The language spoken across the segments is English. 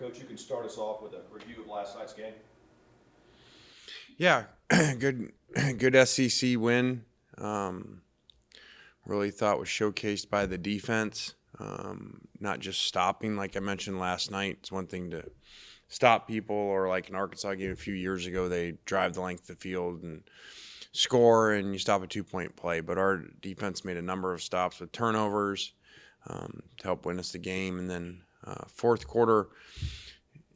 Coach, you can start us off with a review of last night's game. Yeah, good SEC win. Really thought was showcased by the defense, not just stopping like I mentioned last night. It's one thing to stop people, or like an Arkansas game a few years ago, they drive the length of the field and score and you stop a 2-point play. But our defense made a number of stops with turnovers to help win us the game. And then fourth quarter,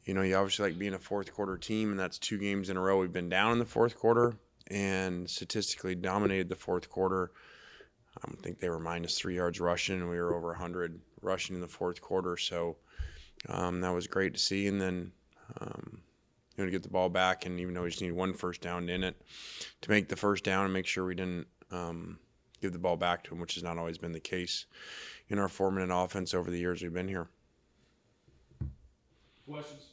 you obviously like being a fourth quarter team, and that's 2 games in a row we've been down in the fourth quarter and statistically dominated the fourth quarter. I don't think they were -3 yards rushing, and we were over 100 rushing in the fourth quarter. So that was great to see. And then, to get the ball back, and even though we just needed 1 first down in it, to make the first down and make sure we didn't give the ball back to them, which has not always been the case in our 4-minute offense over the years we've been here. Questions?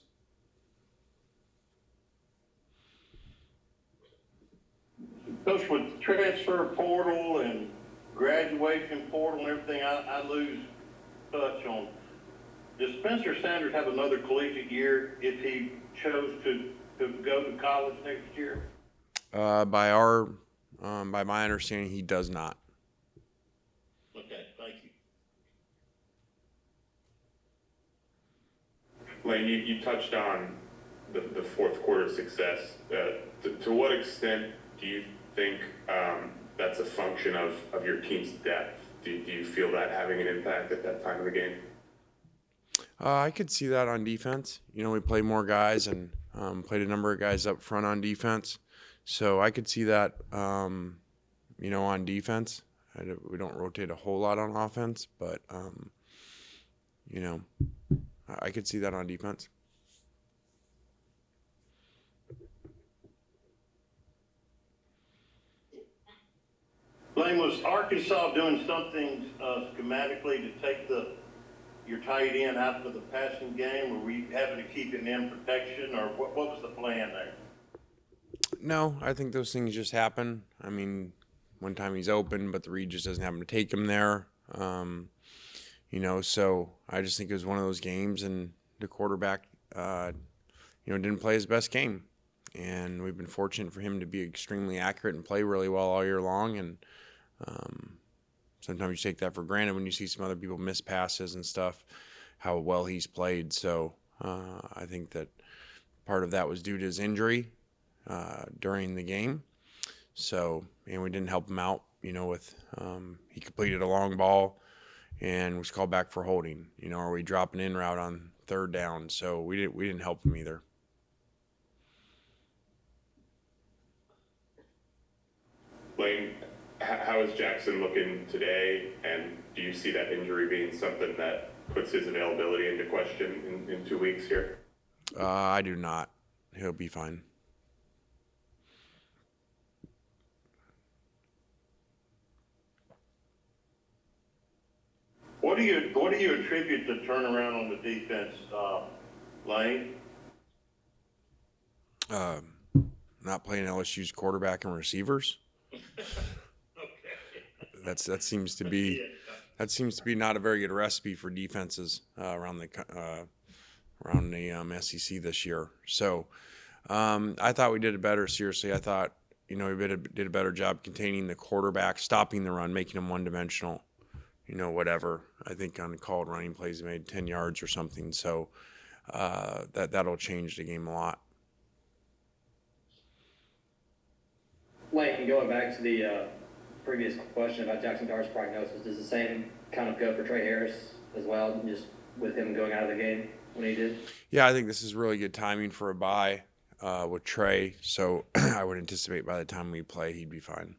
Coach, with transfer portal and graduation portal and everything, I lose touch on. Does Spencer Sanders have another collegiate year if he chose to go to college next year? By my understanding, he does not. Okay, thank you. Lane, you touched on the fourth quarter success. To what extent do you think that's a function of your team's depth? Do you feel that having an impact at that time of the game? I could see that on defense. We played more guys and played a number of guys up front on defense. So I could see that, on defense. We don't rotate a whole lot on offense, but, I could see that on defense. Lane, was Arkansas doing something schematically to take your tight end out of the passing game? Were we having to keep him in protection, or what was the plan there? No, I think those things just happen. I mean, one time he's open, but the read just doesn't happen to take him there. So I just think it was one of those games, and the quarterback, didn't play his best game. And we've been fortunate for him to be extremely accurate and play really well all year long. And sometimes you take that for granted when you see some other people miss passes and stuff, how well he's played. So I think that part of that was due to his injury during the game. So, and we didn't help him out, with he completed a long ball and was called back for holding, or we drop an in route on third down. So we didn't help him either. Lane, how is Jackson looking today, and do you see that injury being something that puts his availability into question in 2 weeks here? I do not. He'll be fine. What do you attribute the turnaround on the defense, Lane? Not playing LSU's quarterback and receivers. Okay. That seems to be not a very good recipe for defenses around the SEC this year. So I thought we did it better. Seriously, I thought we did a better job containing the quarterback, stopping the run, making him one-dimensional. Whatever. I think on called running plays, he made 10 yards or something. So that'll change the game a lot. Lane, going back to the previous question about Jackson Dart's prognosis, does the same kind of go for Tre Harris as well, just with him going out of the game when he did? Yeah, I think this is really good timing for a bye with Tre. So I would anticipate by the time we play, he'd be fine.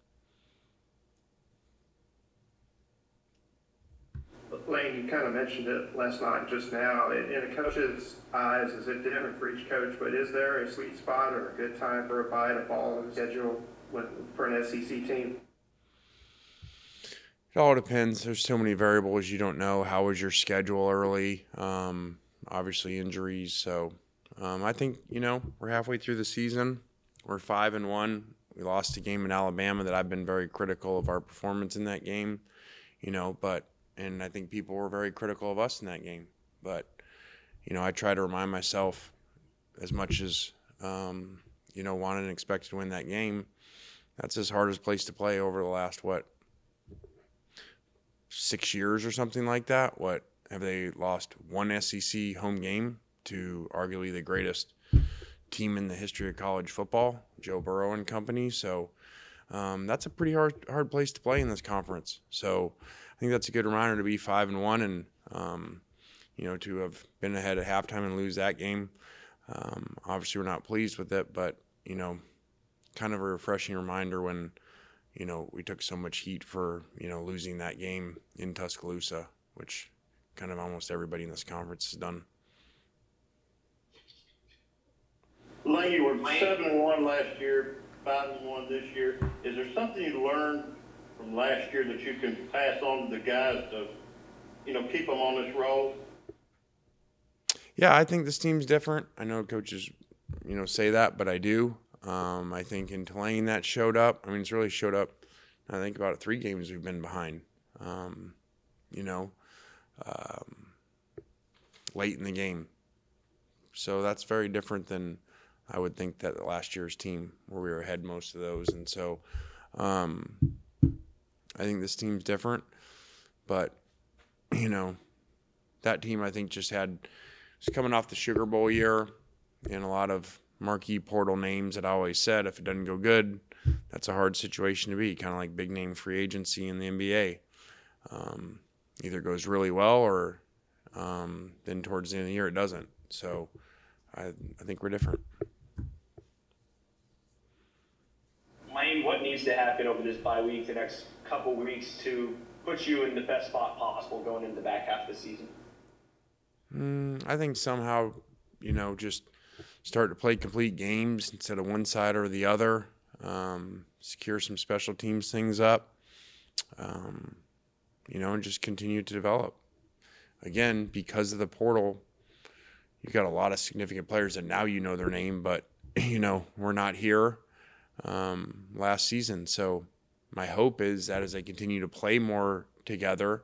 Lane, you kind of mentioned it last night just now. In a coach's eyes, is it different for each coach, but is there a sweet spot or a good time for a bye to fall in the schedule for an SEC team? It all depends. There's so many variables you don't know. How was your schedule early? Obviously injuries. So I think, we're halfway through the season. We're 5-1. We lost a game in Alabama that I've been very critical of our performance in that game, and I think people were very critical of us in that game. But, I try to remind myself as much as, wanted and expected to win that game. That's his hardest place to play over the last, 6 years or something like that. Have they lost one SEC home game to arguably the greatest team in the history of college football, Joe Burrow and company? So that's a pretty hard place to play in this conference. So I think that's a good reminder to be 5-1 and, to have been ahead at halftime and lose that game. Obviously, we're not pleased with it, but, kind of a refreshing reminder when, we took so much heat for, losing that game in Tuscaloosa, which kind of almost everybody in this conference has done. Lane, you were 7-1 last year, 5-1 this year. Is there something you learned from last year that you can pass on to the guys to, keep them on this road? Yeah, I think this team's different. I know coaches, say that, but I do. I think in Tulane that showed up. I mean, it's really showed up. I think about 3 games we've been behind. Late in the game. So that's very different than I would think that last year's team where we were ahead most of those. And so I think this team's different. But, that team I think was coming off the Sugar Bowl year and a lot of marquee portal names that I always said if it doesn't go good, that's a hard situation to be, kind of like big name free agency in the NBA. Either goes really well or then towards the end of the year it doesn't. So I think we're different. Lane, what needs to happen over this bye week, the next couple weeks, to put you in the best spot possible going into the back half of the season? I think somehow, just start to play complete games instead of one side or the other. Secure some special teams things up, and just continue to develop. Again, because of the portal, you've got a lot of significant players that now their name, but, we're not here last season. So my hope is that as they continue to play more together,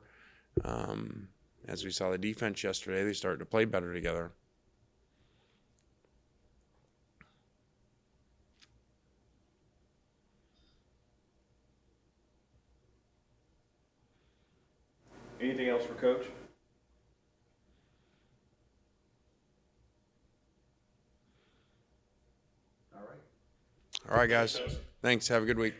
as we saw the defense yesterday, they start to play better together. Anything else for Coach? All right, guys. Thanks. Have a good week.